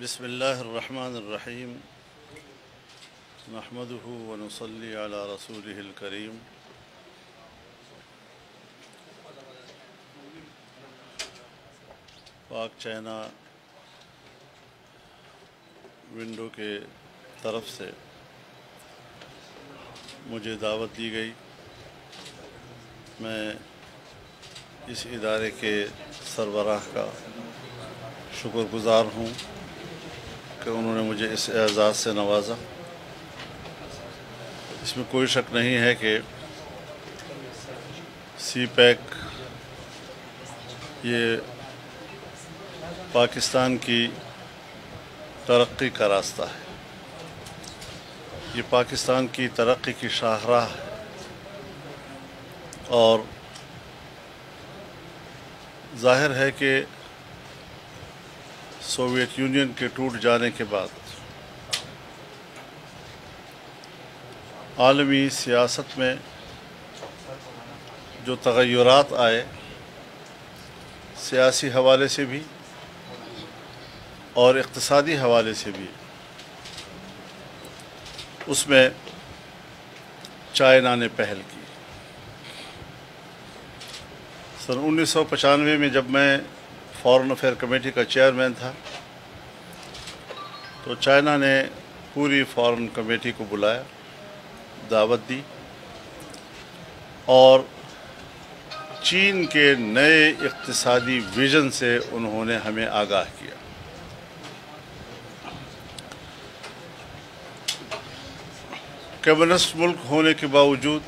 بسم اللہ الرحمن الرحیم نحمده ونصلی علی رسولہ الکریم پاک چائنا ونڈو کے طرف سے مجھے دعوت دی گئی۔ میں اس ادارے کے سربراہ کا شکر گزار ہوں کہ انہوں نے مجھے اس اعزاز سے نوازا۔ اس میں کوئی شک نہیں ہے کہ سی پیک یہ پاکستان کی ترقی کا راستہ ہے، یہ پاکستان کی ترقی کی شاہراہ ہے، اور ظاہر ہے کہ سوویت یونین کے ٹوٹ جانے کے بعد عالمی سیاست میں جو تغیرات آئے، سیاسی حوالے سے بھی اور اقتصادی حوالے سے بھی، اس میں چائنا نے پہل کی۔ سن 1995 میں جب میں فارن افیئر کمیٹی کا چیئرمین تھا تو چائنا نے پوری فارن کمیٹی کو بلایا، دعوت دی، اور چین کے نئے اقتصادی ویژن سے انہوں نے ہمیں آگاہ کیا۔ کمیونسٹ ملک ہونے کے باوجود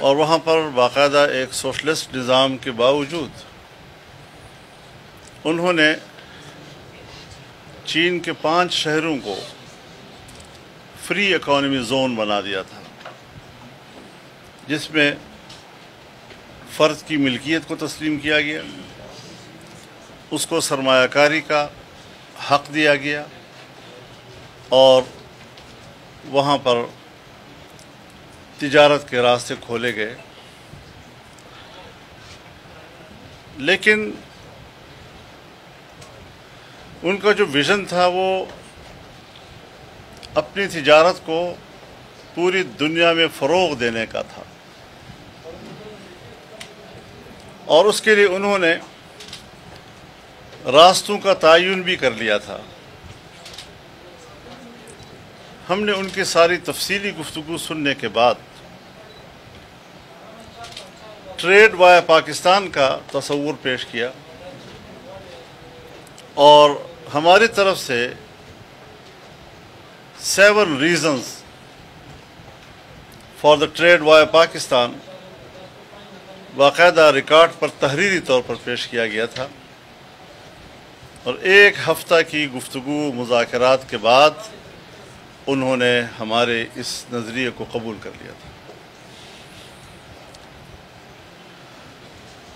اور وہاں پر باقاعدہ ایک سوشلسٹ نظام کے باوجود انہوں نے چین کے 5 شہروں کو فری اکانومی زون بنا دیا تھا، جس میں فرد کی ملکیت کو تسلیم کیا گیا، اس کو سرمایہ کاری کا حق دیا گیا، اور وہاں پر تجارت کے راستے کھولے گئے۔ لیکن ان کا جو ویژن تھا وہ اپنی تجارت کو پوری دنیا میں فروغ دینے کا تھا، اور اس کے لیے انہوں نے راستوں کا تعین بھی کر لیا تھا۔ ہم نے ان کی ساری تفصیلی گفتگو سننے کے بعد ٹریڈ وائے پاکستان کا تصور پیش کیا، اور ہماری طرف سے 7 ریزنز فار دا ٹریڈ وائے پاکستان باقاعدہ ریکارڈ پر تحریری طور پر پیش کیا گیا تھا، اور 1 ہفتہ کی گفتگو مذاکرات کے بعد انہوں نے ہمارے اس نظریے کو قبول کر لیا تھا۔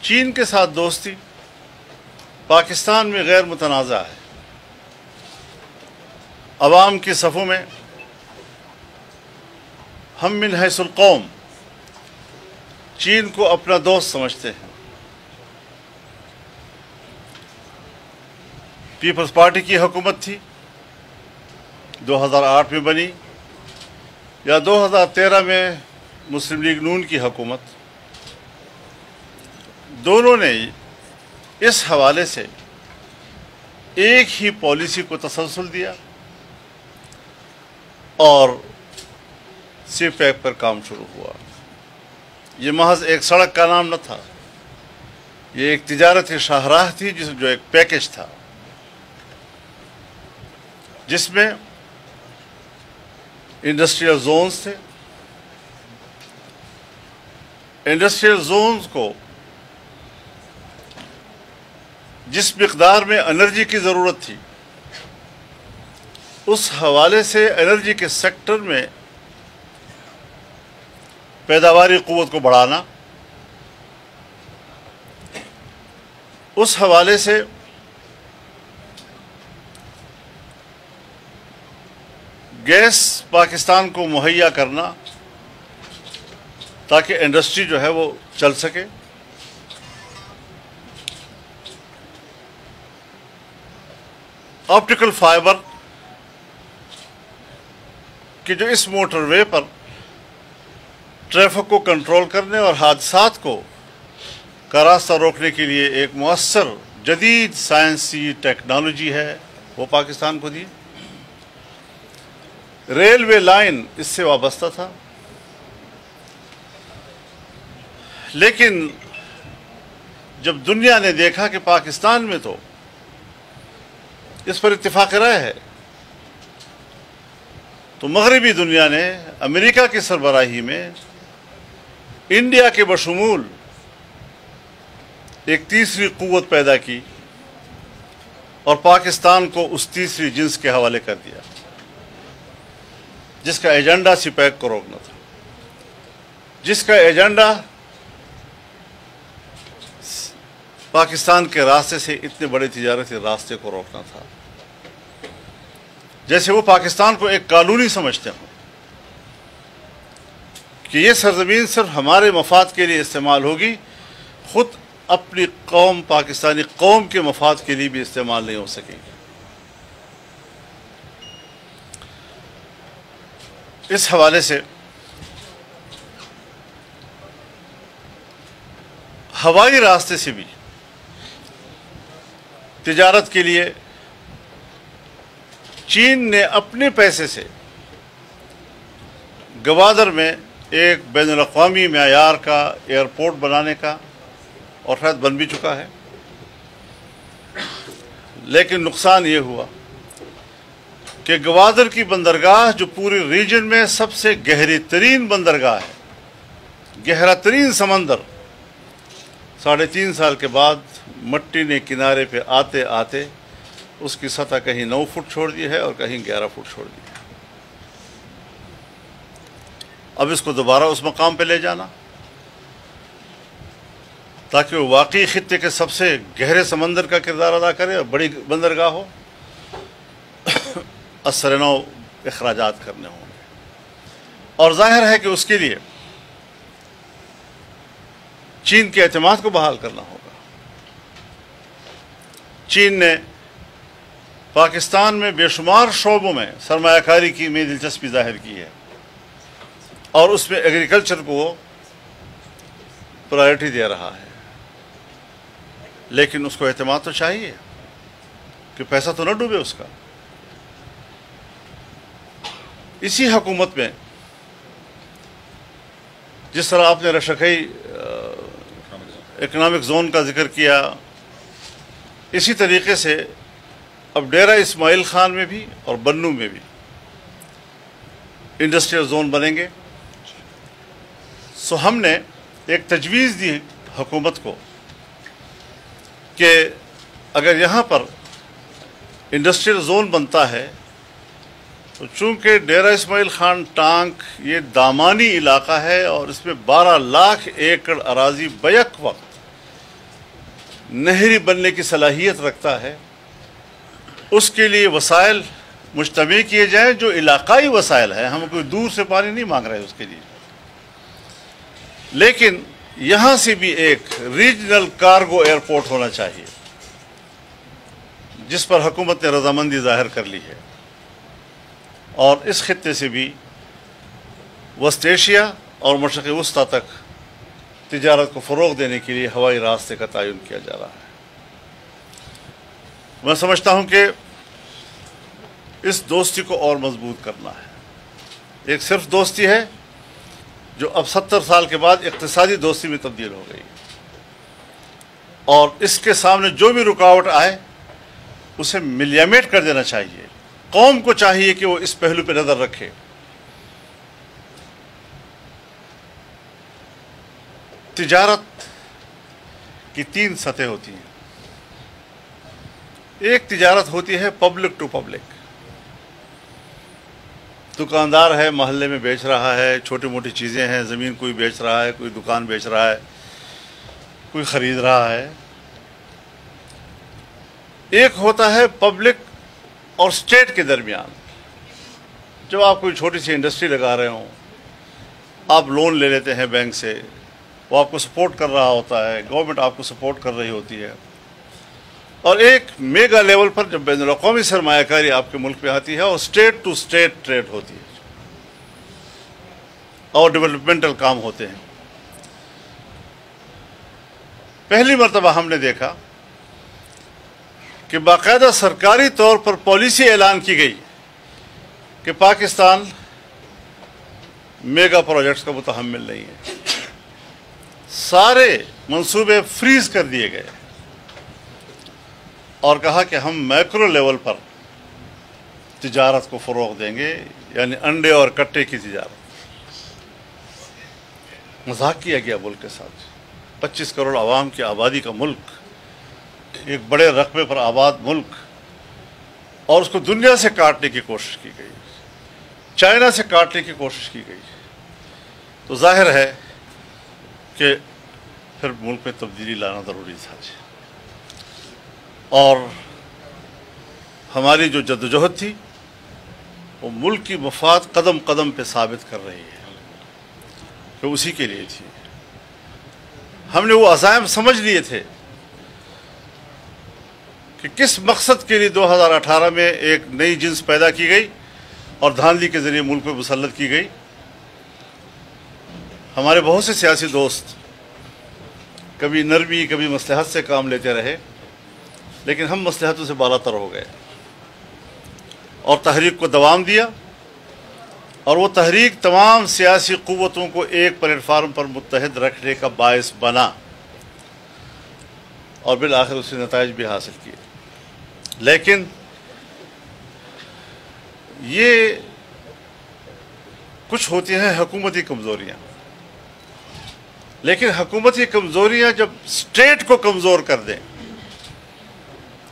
چین کے ساتھ دوستی پاکستان میں غیر متنازع ہے۔ عوام کی صفوں میں ہم من حیث القوم چین کو اپنا دوست سمجھتے ہیں۔ پیپلز پارٹی کی حکومت تھی، 2008 میں بنی، یا 2013 میں مسلم لیگ نون کی حکومت، دونوں نے اس حوالے سے ایک ہی پالیسی کو تسلسل دیا اور سی پیک پر کام شروع ہوا۔ یہ محض ایک سڑک کا نام نہ تھا، یہ ایک تجارتی شاہراہ تھی جو ایک پیکج تھا، جس میں انڈسٹریل زونز تھے۔ انڈسٹریل زونز کو جس مقدار میں انرجی کی ضرورت تھی، اس حوالے سے انرجی کے سیکٹر میں پیداواری قوت کو بڑھانا، اس حوالے سے گیس پاکستان کو مہیا کرنا تاکہ انڈسٹری جو ہے وہ چل سکے، آپٹیکل فائبر کہ جو اس موٹر وے پر ٹریفک کو کنٹرول کرنے اور حادثات کو کا راستہ روکنے کے لیے ایک مؤثر جدید سائنسی ٹیکنالوجی ہے، وہ پاکستان کو دی۔ ریلوے لائن اس سے وابستہ تھا، لیکن جب دنیا نے دیکھا کہ پاکستان میں تو اس پر اتفاق رائے ہے، تو مغربی دنیا نے امریکہ کی سربراہی میں انڈیا کے بشمول ایک تیسری قوت پیدا کی اور پاکستان کو اس تیسری جنس کے حوالے کر دیا، جس کا ایجنڈا سپیک کو روکنا تھا، جس کا ایجنڈا پاکستان کے راستے سے اتنے بڑے تجارتی راستے کو روکنا تھا، جیسے وہ پاکستان کو ایک کالونی سمجھتے ہوں کہ یہ سرزمین صرف ہمارے مفاد کے لیے استعمال ہوگی، خود اپنی قوم پاکستانی قوم کے مفاد کے لیے بھی استعمال نہیں ہو سکے گی۔ اس حوالے سے ہوائی راستے سے بھی تجارت کے لیے چین نے اپنے پیسے سے گوادر میں ایک بین الاقوامی معیار کا ایئرپورٹ بنانے کا، اور شاید بن بھی چکا ہے، لیکن نقصان یہ ہوا کہ گوادر کی بندرگاہ جو پوری ریجن میں سب سے گہری ترین بندرگاہ ہے، گہرا ترین سمندر، 3.5 سال کے بعد مٹی نے کنارے پہ آتے آتے اس کی سطح کہیں 9 فٹ چھوڑ دی ہے اور کہیں 11 فٹ چھوڑ دی ہے۔ اب اس کو دوبارہ اس مقام پہ لے جانا تاکہ وہ واقعی خطے کے سب سے گہرے سمندر کا کردار ادا کرے اور بڑی بندرگاہ ہو، اثر نو اخراجات کرنے ہوں گے، اور ظاہر ہے کہ اس کے لیے چین کے اعتماد کو بحال کرنا ہوگا۔ چین نے پاکستان میں بے شمار شعبوں میں سرمایہ کاری کی میں دلچسپی ظاہر کی ہے، اور اس میں ایگریکلچر کو وہ پرائرٹی دے رہا ہے، لیکن اس کو اعتماد تو چاہیے کہ پیسہ تو نہ ڈوبے اس کا۔ اسی حکومت میں جس طرح آپ نے رشکئی اکنامک زون کا ذکر کیا، اسی طریقے سے اب ڈیرہ اسماعیل خان میں بھی اور بنو میں بھی انڈسٹریل زون بنیں گے۔ سو ہم نے ایک تجویز دی حکومت کو کہ اگر یہاں پر انڈسٹریل زون بنتا ہے تو چونکہ ڈیرہ اسماعیل خان ٹانک یہ دامانی علاقہ ہے اور اس میں 12 لاکھ ایکڑ اراضی بیک وقت نہری بننے کی صلاحیت رکھتا ہے، اس کے لیے وسائل مجتمع کیے جائیں جو علاقائی وسائل ہیں، ہم کوئی دور سے پانی نہیں مانگ رہے اس کے لیے، لیکن یہاں سے بھی ایک ریجنل کارگو ایئرپورٹ ہونا چاہیے، جس پر حکومت نے رضامندی ظاہر کر لی ہے، اور اس خطے سے بھی وسط ایشیا اور مشرق وسطیٰ تک تجارت کو فروغ دینے کے لیے ہوائی راستے کا تعین کیا جا رہا ہے۔ میں سمجھتا ہوں کہ اس دوستی کو اور مضبوط کرنا ہے۔ ایک صرف دوستی ہے جو اب 70 سال کے بعد اقتصادی دوستی میں تبدیل ہو گئی، اور اس کے سامنے جو بھی رکاوٹ آئے اسے ملیمیٹ کر دینا چاہیے۔ قوم کو چاہیے کہ وہ اس پہلو پہ نظر رکھے۔ تجارت کی 3 سطح ہوتی ہیں۔ ایک تجارت ہوتی ہے پبلک ٹو پبلک، دکاندار ہے محلے میں بیچ رہا ہے، چھوٹی موٹی چیزیں ہیں، زمین کوئی بیچ رہا ہے، کوئی دکان بیچ رہا ہے، کوئی خرید رہا ہے۔ ایک ہوتا ہے پبلک اور اسٹیٹ کے درمیان، جب آپ کوئی چھوٹی سی انڈسٹری لگا رہے ہوں، آپ لون لے لیتے ہیں بینک سے، وہ آپ کو سپورٹ کر رہا ہوتا ہے، گورنمنٹ آپ کو سپورٹ کر رہی ہوتی ہے، اور ایک میگا لیول پر جب بین الاقوامی سرمایہ کاری آپ کے ملک میں آتی ہے اور اسٹیٹ ٹو اسٹیٹ ٹریڈ ہوتی ہے اور ڈیولپمنٹل کام ہوتے ہیں. پہلی مرتبہ ہم نے دیکھا کہ باقاعدہ سرکاری طور پر پالیسی اعلان کی گئی کہ پاکستان میگا پروجیکٹس کا متحمل نہیں ہے. سارے منصوبے فریز کر دیے گئے اور کہا کہ ہم میکرو لیول پر تجارت کو فروغ دیں گے، یعنی انڈے اور کٹے کی تجارت. مذاق کیا گیا ملک کے ساتھ. 25 کروڑ عوام کی آبادی کا ملک، ایک بڑے رقبے پر آباد ملک، اور اس کو دنیا سے کاٹنے کی کوشش کی گئی، چائنا سے کاٹنے کی کوشش کی گئی. تو ظاہر ہے کہ پھر ملک میں تبدیلی لانا ضروری تھا. اور ہماری جو جدوجہد تھی وہ ملک کی مفاد قدم قدم پہ ثابت کر رہی ہے کہ اسی کے لیے تھی. ہم نے وہ عزائم سمجھ لیے تھے کہ کس مقصد کے لیے 2018 میں ایک نئی جنس پیدا کی گئی اور دھاندلی کے ذریعے ملک پہ مسلط کی گئی. ہمارے بہت سے سیاسی دوست کبھی نرمی کبھی مصلحت سے کام لیتے رہے، لیکن ہم مصلحتوں سے بالا تر ہو گئے اور تحریک کو دوام دیا، اور وہ تحریک تمام سیاسی قوتوں کو ایک پلیٹ فارم پر متحد رکھنے کا باعث بنا، اور بالآخر اس سے نتائج بھی حاصل کیے. لیکن یہ کچھ ہوتی ہیں حکومتی کمزوریاں، لیکن حکومتی کمزوریاں جب اسٹیٹ کو کمزور کر دیں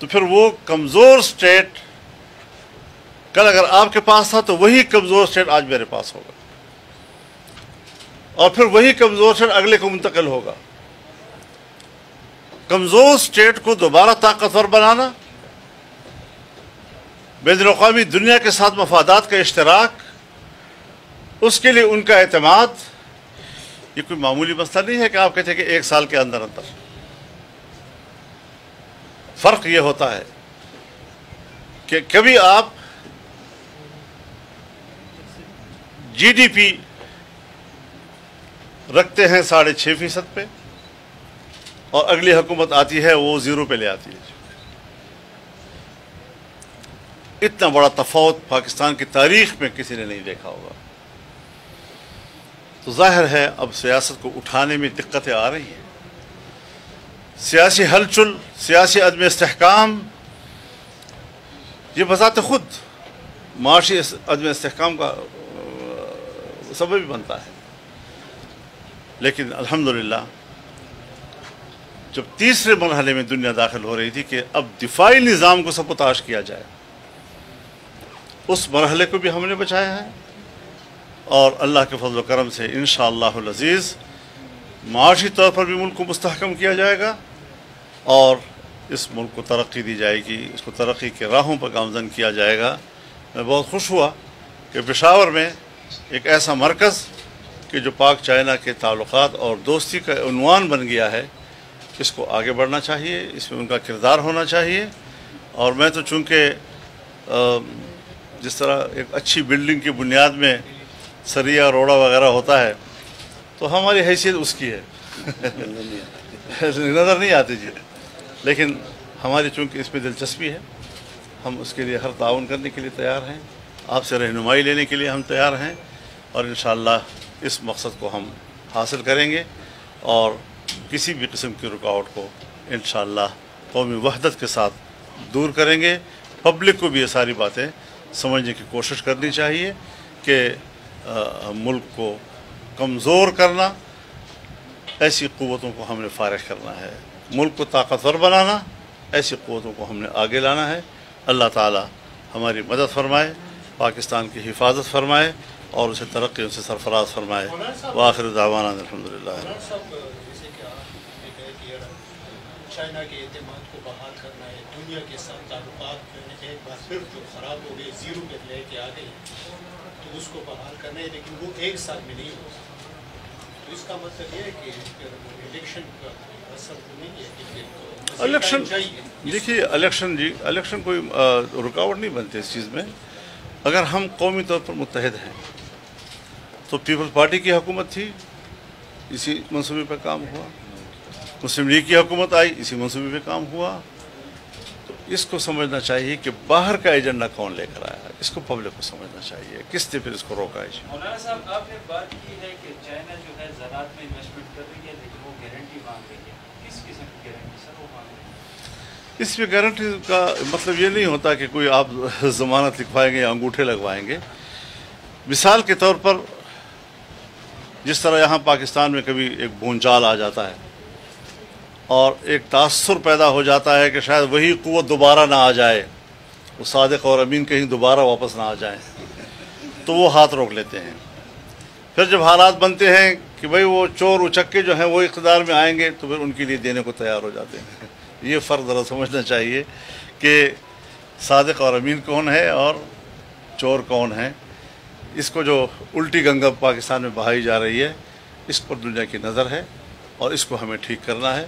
تو پھر وہ کمزور اسٹیٹ کل اگر آپ کے پاس تھا تو وہی کمزور اسٹیٹ آج میرے پاس ہوگا، اور پھر وہی کمزور اسٹیٹ اگلے کو منتقل ہوگا. کمزور اسٹیٹ کو دوبارہ طاقتور بنانا، بین الاقوامی دنیا کے ساتھ مفادات کا اشتراک، اس کے لیے ان کا اعتماد، یہ کوئی معمولی مسئلہ نہیں ہے کہ آپ کہتے ہیں کہ 1 سال کے اندر اندر. فرق یہ ہوتا ہے کہ کبھی آپ جی ڈی پی رکھتے ہیں 6.5% پہ، اور اگلی حکومت آتی ہے وہ 0 پہ لے آتی ہے. اتنا بڑا تفاوت پاکستان کی تاریخ میں کسی نے نہیں دیکھا ہوگا. تو ظاہر ہے اب سیاست کو اٹھانے میں دقتیں آ رہی ہیں. سیاسی ہلچل، سیاسی عدم استحکام، یہ بذات خود معاشی عدم استحکام کا سبب بھی بنتا ہے. لیکن الحمدللہ جب تیسرے مرحلے میں دنیا داخل ہو رہی تھی کہ اب دفاعی نظام کو سبوتاش کیا جائے، اس مرحلے کو بھی ہم نے بچایا ہے، اور اللہ کے فضل و کرم سے انشاءاللہ العزیز معاشی طور پر بھی ملک کو مستحکم کیا جائے گا، اور اس ملک کو ترقی دی جائے گی، اس کو ترقی کے راہوں پر گامزن کیا جائے گا. میں بہت خوش ہوا کہ پشاور میں ایک ایسا مرکز کہ جو پاک چائنا کے تعلقات اور دوستی کا عنوان بن گیا ہے، اس کو آگے بڑھنا چاہیے، اس میں ان کا کردار ہونا چاہیے. اور میں تو چونکہ جس طرح ایک اچھی بلڈنگ کی بنیاد میں سریا روڑا وغیرہ ہوتا ہے، تو ہماری حیثیت اس کی ہے نظر نہیں آتی جی، لیکن ہماری چونکہ اس میں دلچسپی ہے، ہم اس کے لیے ہر تعاون کرنے کے لیے تیار ہیں، آپ سے رہنمائی لینے کے لیے ہم تیار ہیں، اور انشاءاللہ اس مقصد کو ہم حاصل کریں گے، اور کسی بھی قسم کی رکاوٹ کو انشاءاللہ قومی وحدت کے ساتھ دور کریں گے. پبلک کو بھی یہ ساری باتیں سمجھنے کی کوشش کرنی چاہیے کہ ملک کو کمزور کرنا، ایسی قوتوں کو ہم نے فارغ کرنا ہے، ملک کو طاقتور بنانا، ایسی قوتوں کو ہم نے آگے لانا ہے. اللہ تعالی ہماری مدد فرمائے، پاکستان کی حفاظت فرمائے، اور اسے ترقی سے سرفراز فرمائے. وآخر دعوانا الحمدللہ. چائنا کے اعتماد کو بحال کرنا ہے، دنیا کے ساتھ تعلقات جو ہے ایک بار پھر جو خراب ہو گئے 0 پہ لے کے آ گئی، تو اس کو بحال کرنا ہے، لیکن وہ 1 سال میں نہیں ہو سکتا. تو اس کا مطلب یہ ہے کہ الیکشن کا اثر تو نہیں ہے کہ الیکشن دیکھیے الیکشن کوئی رکاوٹ نہیں بنتی اس چیز میں. اگر ہم قومی طور پر متحد ہیں تو پیپلز پارٹی کی حکومت تھی، اسی منصوبے پہ کام ہوا. مسلم لیگ کی حکومت آئی، اسی منصوبے پہ کام ہوا. تو اس کو سمجھنا چاہیے کہ باہر کا ایجنڈا کون لے کر آیا، اس کو پبلک کو سمجھنا چاہیے کس نے پھر اس کو روکا ہے. مولانا صاحب، آپ نے بات کی ہے کہ چائنا جو ہے زراعت میں انویسٹمنٹ کر رہی ہے لیکن وہ گارنٹی مانگ رہی ہے. کس قسم کی گارنٹی سر وہ مانگ رہی ہے؟ اس میں گارنٹی کا مطلب یہ نہیں ہوتا کہ کوئی آپ ضمانت لکھوائیں گے یا انگوٹھے لگوائیں گے. مثال کے طور پر جس طرح یہاں پاکستان میں کبھی ایک بھونچال آ جاتا ہے اور ایک تاثر پیدا ہو جاتا ہے کہ شاید وہی قوت دوبارہ نہ آ جائے، وہ صادق اور امین کہیں دوبارہ واپس نہ آ جائیں، تو وہ ہاتھ روک لیتے ہیں. پھر جب حالات بنتے ہیں کہ بھئی وہ چور اچکے جو ہیں وہ اقتدار میں آئیں گے تو پھر ان کے لیے دینے کو تیار ہو جاتے ہیں. یہ فرق ذرا سمجھنا چاہیے کہ صادق اور امین کون ہے اور چور کون ہے. اس کو جو الٹی گنگا پاکستان میں بہائی جا رہی ہے، اس پر دنیا کی نظر ہے اور اس کو ہمیں ٹھیک کرنا ہے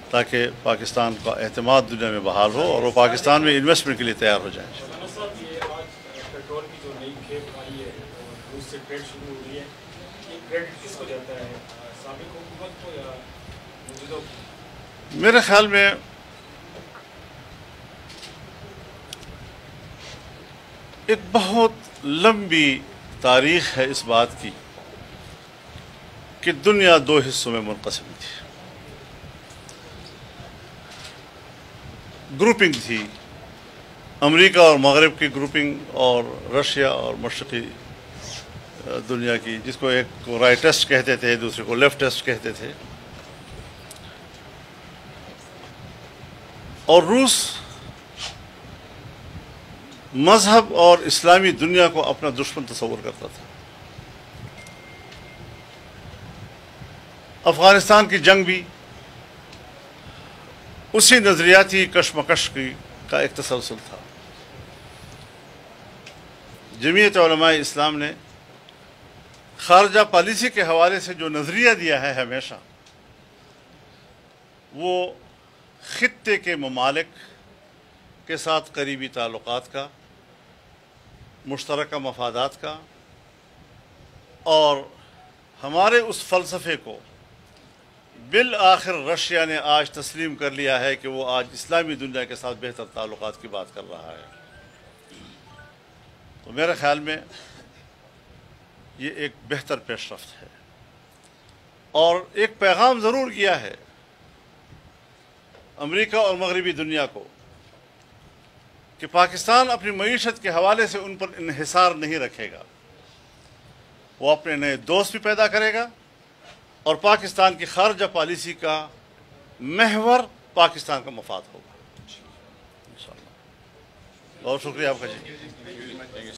تاکہ پاکستان کا اعتماد دنیا میں بحال ہو اور وہ پاکستان میں انویسٹمنٹ کے لیے تیار ہو جائیں. مولانا صاحب، یہ آج پیٹرول کی جو نئی کھیپ آئی ہے اور روس سے ٹریڈ شروع ہو رہی ہے، یہ کریڈٹ کس کو جاتا ہے، سابق حکومت کو یا موجودہ حکومت؟ میرے خیال میں ایک بہت لمبی تاریخ ہے اس بات کی کہ دنیا دو حصوں میں منقسم تھی. گروپنگ تھی، امریکہ اور مغرب کی گروپنگ اور رشیا اور مشرقی دنیا کی، جس کو ایک کو رائٹسٹ کہتے تھے، دوسرے کو لیفٹسٹ کہتے تھے. اور روس مذہب اور اسلامی دنیا کو اپنا دشمن تصور کرتا تھا. افغانستان کی جنگ بھی اسی نظریاتی کشمکش کا ایک تسلسل تھا. جمعیت علماء اسلام نے خارجہ پالیسی کے حوالے سے جو نظریہ دیا ہے ہمیشہ، وہ خطے کے ممالک کے ساتھ قریبی تعلقات کا، مشترکہ مفادات کا، اور ہمارے اس فلسفے کو بالآخر رشیا نے آج تسلیم کر لیا ہے کہ وہ آج اسلامی دنیا کے ساتھ بہتر تعلقات کی بات کر رہا ہے. تو میرے خیال میں یہ ایک بہتر پیش رفت ہے اور ایک پیغام ضرور کیا ہے امریکہ اور مغربی دنیا کو کہ پاکستان اپنی معیشت کے حوالے سے ان پر انحصار نہیں رکھے گا. وہ اپنے نئے دوست بھی پیدا کرے گا اور پاکستان کی خارجہ پالیسی کا محور پاکستان کا مفاد ہوگا. انشاءاللہ. بہت شکریہ آپ کا. جی.